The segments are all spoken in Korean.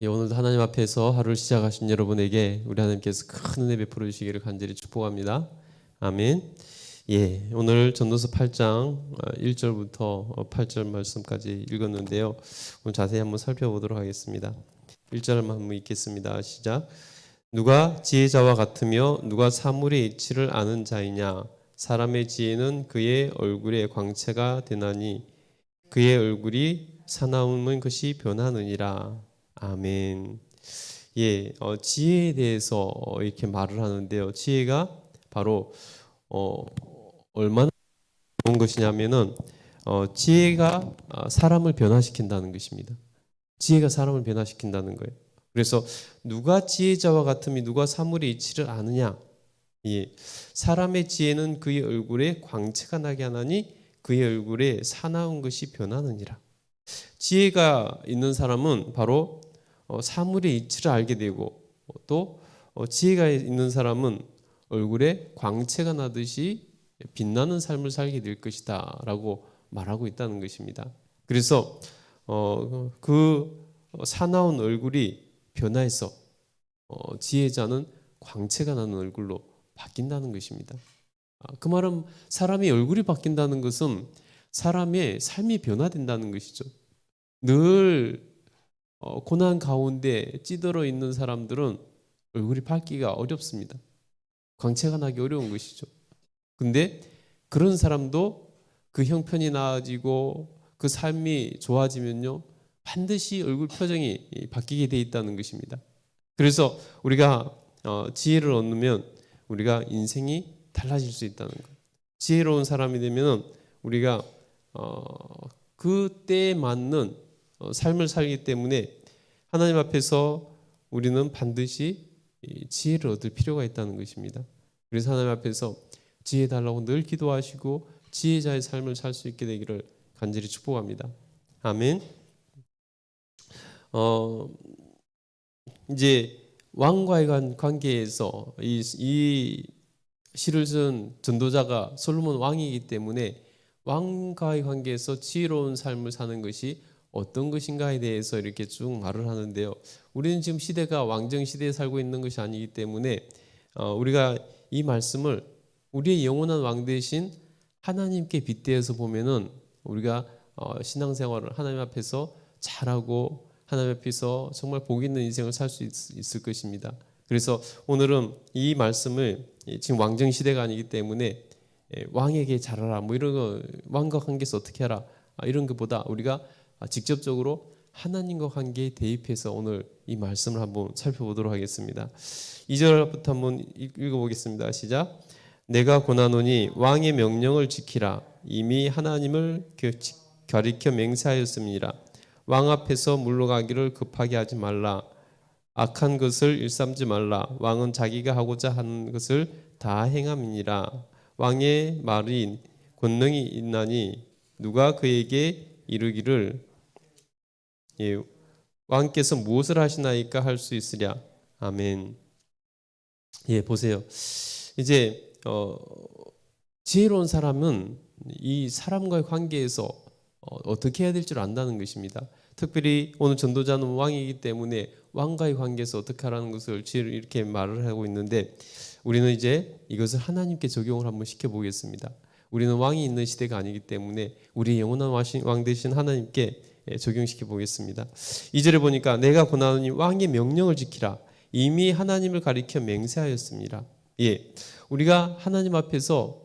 오늘도 하나님 앞에서 하루를 시작하신 여러분에게 우리 하나님께서 큰 은혜 베풀어 주시기를 간절히 축복합니다. 아멘. 오늘 전도서 8장 1절부터 8절 말씀까지 읽었는데요. 오늘 자세히 한번 살펴보도록 하겠습니다. 1절만 한번 읽겠습니다. 시작. 누가 지혜자와 같으며 누가 사물의 이치를 아는 자이냐? 사람의 지혜는 그의 얼굴의 광채가 되나니 그의 얼굴이 사나움은 것이 변하느니라. 아멘. 지혜에 대해서 이렇게 말을 하는데요. 지혜가 바로 얼마나 좋은 것이냐면은 지혜가 사람을 변화시킨다는 것입니다. 지혜가 사람을 변화시킨다는 거예요. 그래서 누가 지혜자와 같으면 누가 사물의 이치를 아느냐? 사람의 지혜는 그의 얼굴에 광채가 나게 하나니 그의 얼굴에 사나운 것이 변하느니라. 지혜가 있는 사람은 바로 사물의 이치를 알게 되고 또 지혜가 있는 사람은 얼굴에 광채가 나듯이 빛나는 삶을 살게 될 것이다 라고 말하고 있다는 것입니다. 그래서 그 사나운 얼굴이 변화해서 지혜자는 광채가 나는 얼굴로 바뀐다는 것입니다. 그 말은 사람의 얼굴이 바뀐다는 것은 사람의 삶이 변화된다는 것이죠. 늘 고난 가운데 찌들어 있는 사람들은 얼굴이 밝기가 어렵습니다. 광채가 나기 어려운 것이죠. 근데 그런 사람도 그 형편이 나아지고 그 삶이 좋아지면요 반드시 얼굴 표정이 바뀌게 돼 있다는 것입니다. 그래서 우리가 지혜를 얻으면 우리가 인생이 달라질 수 있다는 것. 지혜로운 사람이 되면 우리가 그 때에 맞는 삶을 살기 때문에 하나님 앞에서 우리는 반드시 지혜를 얻을 필요가 있다는 것입니다. 그래서 하나님 앞에서 지혜 달라고 늘 기도하시고 지혜자의 삶을 살 수 있게 되기를 간절히 축복합니다. 아멘. 이제 왕과의 관계에서 이 시를 쓴 전도자가 솔로몬 왕이기 때문에 왕과의 관계에서 지혜로운 삶을 사는 것이 어떤 것인가에 대해서 이렇게 쭉 말을 하는데요. 우리는 지금 시대가 왕정 시대에 살고 있는 것이 아니기 때문에 우리가 이 말씀을 우리의 영원한 왕 되신 하나님께 빗대어서 보면은 우리가 신앙생활을 하나님 앞에서 잘하고 하나님 앞에서 정말 복 있는 인생을 살 수 있을 것입니다. 그래서 오늘은 이 말씀을 지금 왕정 시대가 아니기 때문에 왕에게 잘하라 뭐 이런 거 왕과 관계에서 어떻게 하라 이런 것보다 우리가 직접적으로 하나님과 관계에 대입해서 오늘 이 말씀을 한번 살펴보도록 하겠습니다. 2절부터 한번 읽어보겠습니다. 시작. 내가 고나노니 왕의 명령을 지키라. 이미 하나님을 가리켜 맹세하였습니다. 왕 앞에서 물러가기를 급하게 하지 말라. 악한 것을 일삼지 말라. 왕은 자기가 하고자 하는 것을 다 행함이니라. 왕의 말이 권능이 있나니 누가 그에게 이르기를 왕께서 무엇을 하시나이까 할 수 있으랴. 아멘. 보세요. 이제 지혜로운 사람은 이 사람과의 관계에서 어떻게 해야 될 줄 안다는 것입니다. 특별히 오늘 전도자는 왕이기 때문에 왕과의 관계에서 어떻게 하라는 것을 지혜로 이렇게 말을 하고 있는데 우리는 이제 이것을 하나님께 적용을 한번 시켜보겠습니다. 우리는 왕이 있는 시대가 아니기 때문에 우리 영원한 왕 되신 하나님께 적용시켜 보겠습니다. 2절에 보니까 내가 고나노니 왕의 명령을 지키라. 이미 하나님을 가리켜 맹세하였습니다. 우리가 하나님 앞에서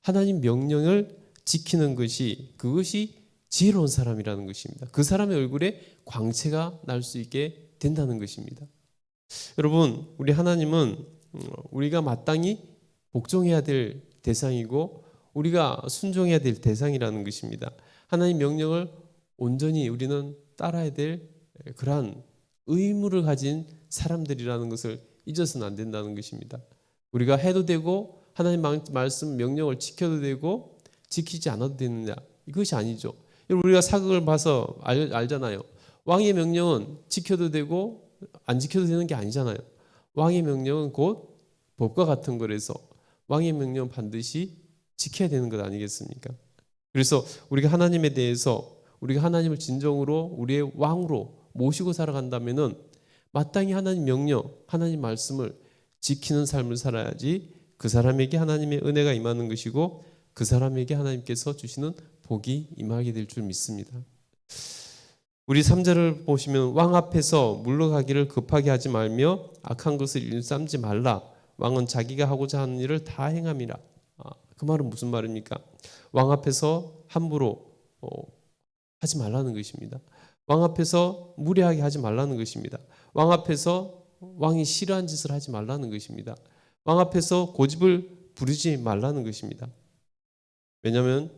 하나님 명령을 지키는 것이 그것이 지혜로운 사람이라는 것입니다. 그 사람의 얼굴에 광채가 날 수 있게 된다는 것입니다. 여러분, 우리 하나님은 우리가 마땅히 복종해야 될 대상이고 우리가 순종해야 될 대상이라는 것입니다. 하나님 명령을 온전히 우리는 따라야 될 그러한 의무를 가진 사람들이라는 것을 잊어서는 안 된다는 것입니다. 우리가 해도 되고 하나님 말씀 명령을 지켜도 되고 지키지 않아도 되느냐 이것이 아니죠. 우리가 사극을 봐서 알잖아요. 왕의 명령은 지켜도 되고 안 지켜도 되는 게 아니잖아요. 왕의 명령은 곧 법과 같은 거라서 왕의 명령은 반드시 지켜야 되는 것 아니겠습니까? 그래서 우리가 하나님에 대해서 우리가 하나님을 진정으로 우리의 왕으로 모시고 살아간다면은 마땅히 하나님 명령, 하나님 말씀을 지키는 삶을 살아야지 그 사람에게 하나님의 은혜가 임하는 것이고 그 사람에게 하나님께서 주시는 복이 임하게 될 줄 믿습니다. 우리 3절을 보시면 왕 앞에서 물러가기를 급하게 하지 말며 악한 것을 일삼지 말라. 왕은 자기가 하고자 하는 일을 다 행함이라. 그 말은 무슨 말입니까? 왕 앞에서 함부로 하지 말라는 것입니다. 왕 앞에서 무례하게 하지 말라는 것입니다. 왕 앞에서 왕이 싫어한 짓을 하지 말라는 것입니다. 왕 앞에서 고집을 부리지 말라는 것입니다. 왜냐하면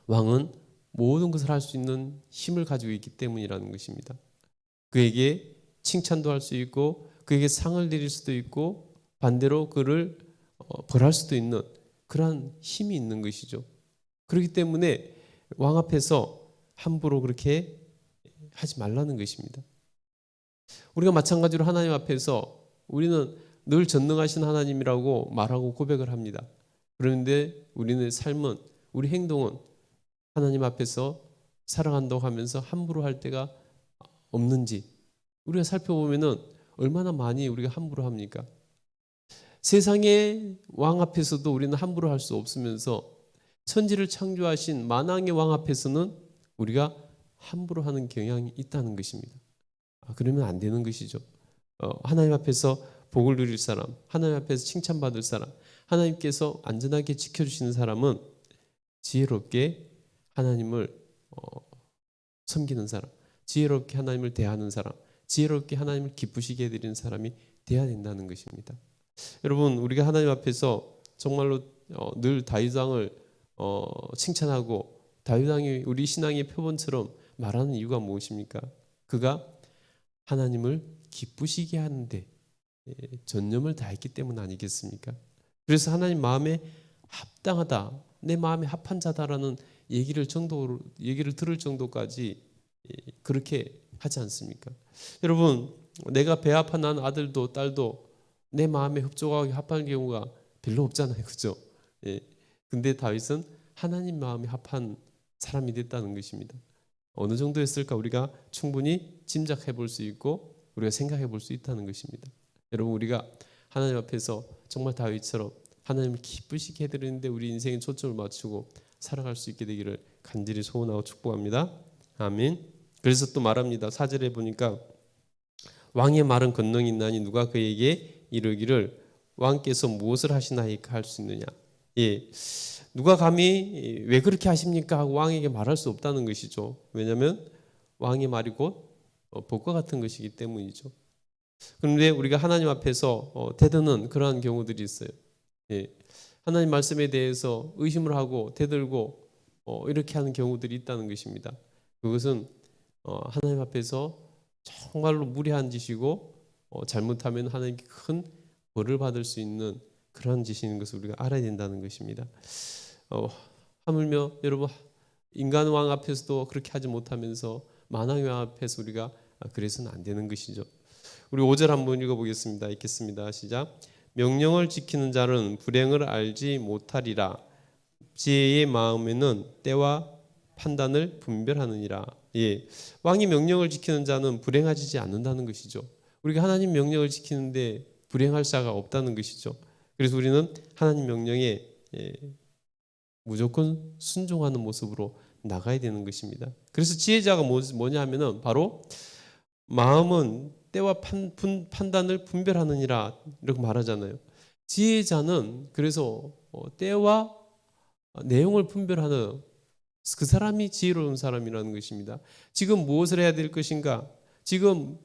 왕은 모든 것을 할 수 있는 힘을 가지고 있기 때문이라는 것입니다. 그에게 칭찬도 할 수 있고 그에게 상을 드릴 수도 있고 반대로 그를 벌할 수도 있는 그러한 힘이 있는 것이죠. 그렇기 때문에 왕 앞에서 함부로 그렇게 하지 말라는 것입니다. 우리가 마찬가지로 하나님 앞에서 우리는 늘 전능하신 하나님이라고 말하고 고백을 합니다. 그런데 우리의 삶은, 우리 행동은 하나님 앞에서 사랑한다고 하면서 함부로 할 때가 없는지 우리가 살펴보면은 얼마나 많이 우리가 함부로 합니까? 세상의 왕 앞에서도 우리는 함부로 할 수 없으면서 천지를 창조하신 만왕의 왕 앞에서는 우리가 함부로 하는 경향이 있다는 것입니다. 그러면 안 되는 것이죠. 하나님 앞에서 복을 누릴 사람, 하나님 앞에서 칭찬받을 사람, 하나님께서 안전하게 지켜주시는 사람은 지혜롭게 하나님을 섬기는 사람, 지혜롭게 하나님을 대하는 사람, 지혜롭게 하나님을 기쁘시게 해드리는 사람이 되어야 된다는 것입니다. 여러분, 우리가 하나님 앞에서 정말로 늘 다윗 왕을 칭찬하고 다윗 왕이 우리 신앙의 표본처럼 말하는 이유가 무엇입니까? 그가 하나님을 기쁘시게 하는데 전념을 다했기 때문 아니겠습니까? 그래서 하나님 마음에 합당하다, 내 마음에 합한 자다라는 얘기를 들을 정도까지 그렇게 하지 않습니까? 여러분, 내가 배 아파 난 아들도 딸도 내 마음에 흡족하게 합한 경우가 별로 없잖아요, 그죠? 근데 다윗은 하나님 마음에 합한 사람이 됐다는 것입니다. 어느 정도 했을까 우리가 충분히 짐작해 볼 수 있고 우리가 생각해 볼 수 있다는 것입니다. 여러분, 우리가 하나님 앞에서 정말 다윗처럼 하나님을 기쁘시게 해드리는데 우리 인생에 초점을 맞추고 살아갈 수 있게 되기를 간절히 소원하고 축복합니다. 아멘. 그래서 또 말합니다. 4절에 보니까 왕의 말은 권능이 있나니 누가 그에게 이르기를 왕께서 무엇을 하시나이까 할 수 있느냐. 누가 감히 왜 그렇게 하십니까 하고 왕에게 말할 수 없다는 것이죠. 왜냐하면 왕의 말이 곧 복과 같은 것이기 때문이죠. 그런데 우리가 하나님 앞에서 대드는 그러한 경우들이 있어요. 하나님 말씀에 대해서 의심을 하고 대들고 이렇게 하는 경우들이 있다는 것입니다. 그것은 하나님 앞에서 정말로 무례한 짓이고 잘못하면 하나님께 큰 벌을 받을 수 있는 그런 짓인 것을 우리가 알아야 된다는 것입니다. 하물며 여러분, 인간 왕 앞에서도 그렇게 하지 못하면서 만왕의 왕 앞에서 우리가 그래서는 안 되는 것이죠. 우리 5절 한번 읽어보겠습니다. 읽겠습니다. 시작. 명령을 지키는 자는 불행을 알지 못하리라. 지혜의 마음에는 때와 판단을 분별하느니라. 왕이 명령을 지키는 자는 불행하지 않는다는 것이죠. 우리가 하나님 명령을 지키는데 불행할 자가 없다는 것이죠. 그래서 우리는 하나님 명령에 무조건 순종하는 모습으로 나가야 되는 것입니다. 그래서 지혜자가 뭐냐 하면은 바로 마음은 때와 판단을 분별하느니라 이렇게 말하잖아요. 지혜자는 그래서 때와 내용을 분별하는 그 사람이 지혜로운 사람이라는 것입니다. 지금 무엇을 해야 될 것인가? 지금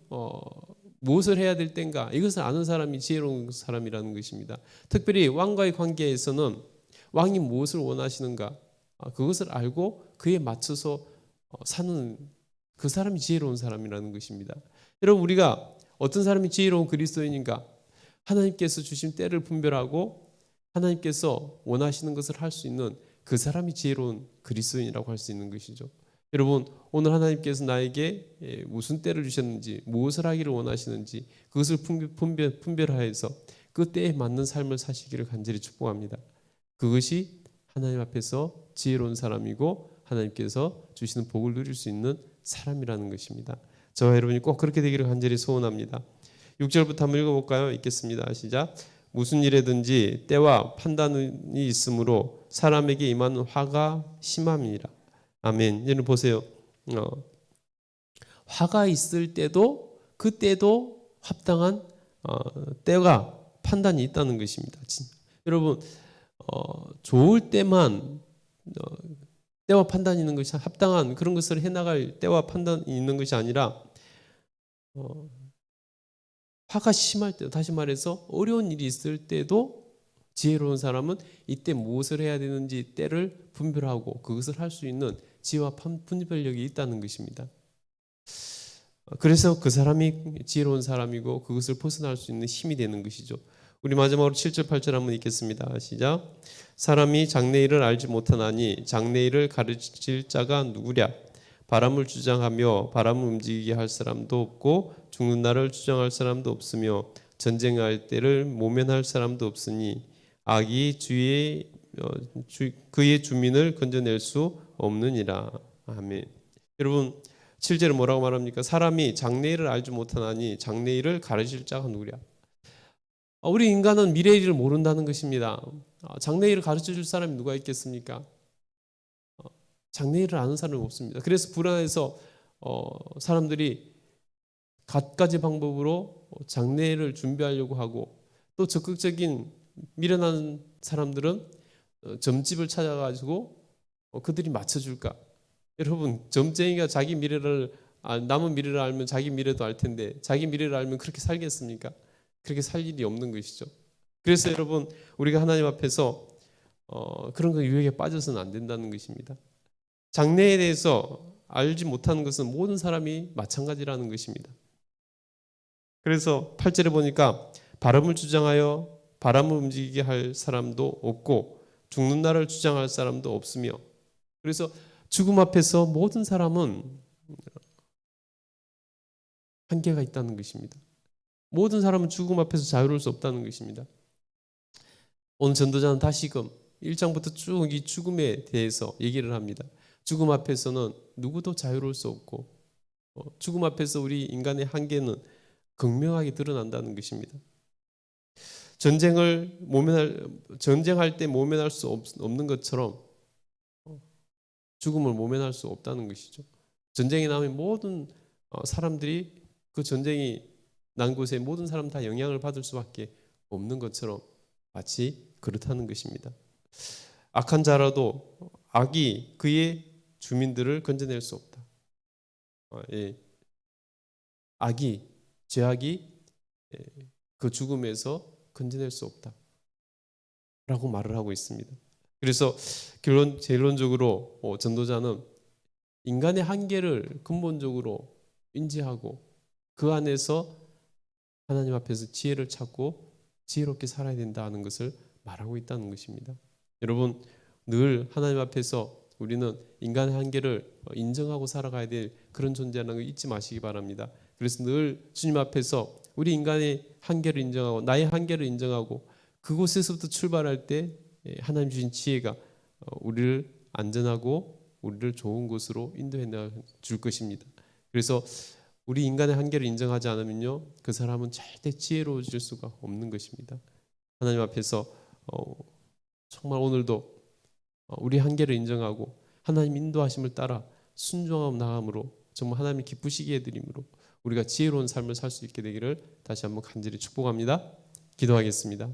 무엇을 해야 될 때인가? 이것을 아는 사람이 지혜로운 사람이라는 것입니다. 특별히 왕과의 관계에서는 왕이 무엇을 원하시는가? 그것을 알고 그에 맞춰서 사는 그 사람이 지혜로운 사람이라는 것입니다. 여러분, 우리가 어떤 사람이 지혜로운 그리스도인인가? 하나님께서 주신 때를 분별하고 하나님께서 원하시는 것을 할 수 있는 그 사람이 지혜로운 그리스도인이라고 할 수 있는 것이죠. 여러분, 오늘 하나님께서 나에게 무슨 때를 주셨는지, 무엇을 하기를 원하시는지 그것을 분별하여서 그 때에 맞는 삶을 사시기를 간절히 축복합니다. 그것이 하나님 앞에서 지혜로운 사람이고 하나님께서 주시는 복을 누릴 수 있는 사람이라는 것입니다. 저와 여러분이 꼭 그렇게 되기를 간절히 소원합니다. 6절부터 한번 읽어볼까요? 읽겠습니다. 시작. 무슨 일에든지 때와 판단이 있으므로 사람에게 임하는 화가 심함이니라. 아멘. 여러분 보세요. 화가 있을 때도 그때도 합당한 때가 판단이 있다는 것입니다. 여러분 좋을 때만 때와 판단이 있는 것이 합당한 그런 것을 해나갈 때와 판단이 있는 것이 아니라 화가 심할 때, 다시 말해서 어려운 일이 있을 때도 지혜로운 사람은 이때 무엇을 해야 되는지 때를 분별하고 그것을 할 수 있는 지혜와 분별력이 있다는 것입니다. 그래서 그 사람이 지혜로운 사람이고 그것을 벗어날 수 있는 힘이 되는 것이죠. 우리 마지막으로 7절 8절 한번 읽겠습니다. 시작. 사람이 장래일을 알지 못하나니 장래일을 가르칠 자가 누구랴. 바람을 주장하며 바람을 움직이게 할 사람도 없고 죽는 날을 주장할 사람도 없으며 전쟁할 때를 모면할 사람도 없으니 악이 그의 주민을 건져낼 수 없느니라. 아멘. 여러분 7절은 뭐라고 말합니까? 사람이 장래일을 알지 못하나니 장래일을 가르칠 자가 누구랴. 우리 인간은 미래의 일을 모른다는 것입니다. 장래일을 가르쳐줄 사람이 누가 있겠습니까? 장래일을 아는 사람은 없습니다. 그래서 불안해서 사람들이 갖가지 방법으로 장래일을 준비하려고 하고 또 적극적인 미련한 사람들은 점집을 찾아가지고 그들이 맞춰줄까? 여러분 점쟁이가 자기 미래를 남은 미래를 알면 자기 미래도 알 텐데 자기 미래를 알면 그렇게 살겠습니까? 그렇게 살 일이 없는 것이죠. 그래서 여러분 우리가 하나님 앞에서 그런 거 유혹에 빠져서는 안 된다는 것입니다. 장래에 대해서 알지 못하는 것은 모든 사람이 마찬가지라는 것입니다. 그래서 8절에 보니까 바람을 주장하여 바람을 움직이게 할 사람도 없고 죽는 날을 주장할 사람도 없으며 그래서 죽음 앞에서 모든 사람은 한계가 있다는 것입니다. 모든 사람은 죽음 앞에서 자유로울 수 없다는 것입니다. 오늘 전도자는 다시금 1장부터 쭉 이 죽음에 대해서 얘기를 합니다. 죽음 앞에서는 누구도 자유로울 수 없고 죽음 앞에서 우리 인간의 한계는 극명하게 드러난다는 것입니다. 전쟁할 때 모면할 수 없는 것처럼 죽음을 모면할 수 없다는 것이죠. 전쟁이 나면 모든 사람들이 그 전쟁이 난 곳에 모든 사람 다 영향을 받을 수밖에 없는 것처럼 마치 그렇다는 것입니다. 악한 자라도 악이 그의 주민들을 건져낼 수 없다. 죄악이 그 죽음에서 건져낼 수 없다. 라고 말을 하고 있습니다. 그래서 결론적으로 전도자는 인간의 한계를 근본적으로 인지하고 그 안에서 하나님 앞에서 지혜를 찾고 지혜롭게 살아야 된다는 것을 말하고 있다는 것입니다. 여러분 늘 하나님 앞에서 우리는 인간의 한계를 인정하고 살아가야 될 그런 존재라는 걸 잊지 마시기 바랍니다. 그래서 늘 주님 앞에서 우리 인간의 한계를 인정하고 나의 한계를 인정하고 그곳에서부터 출발할 때 하나님 주신 지혜가 우리를 안전하고 우리를 좋은 곳으로 인도해 줄 것입니다. 그래서 우리 인간의 한계를 인정하지 않으면요 그 사람은 절대 지혜로워질 수가 없는 것입니다. 하나님 앞에서 정말 오늘도 우리 한계를 인정하고 하나님 인도하심을 따라 순종하고 나감으로 정말 하나님이 기쁘시게 해드림으로 우리가 지혜로운 삶을 살 수 있게 되기를 다시 한번 간절히 축복합니다. 기도하겠습니다.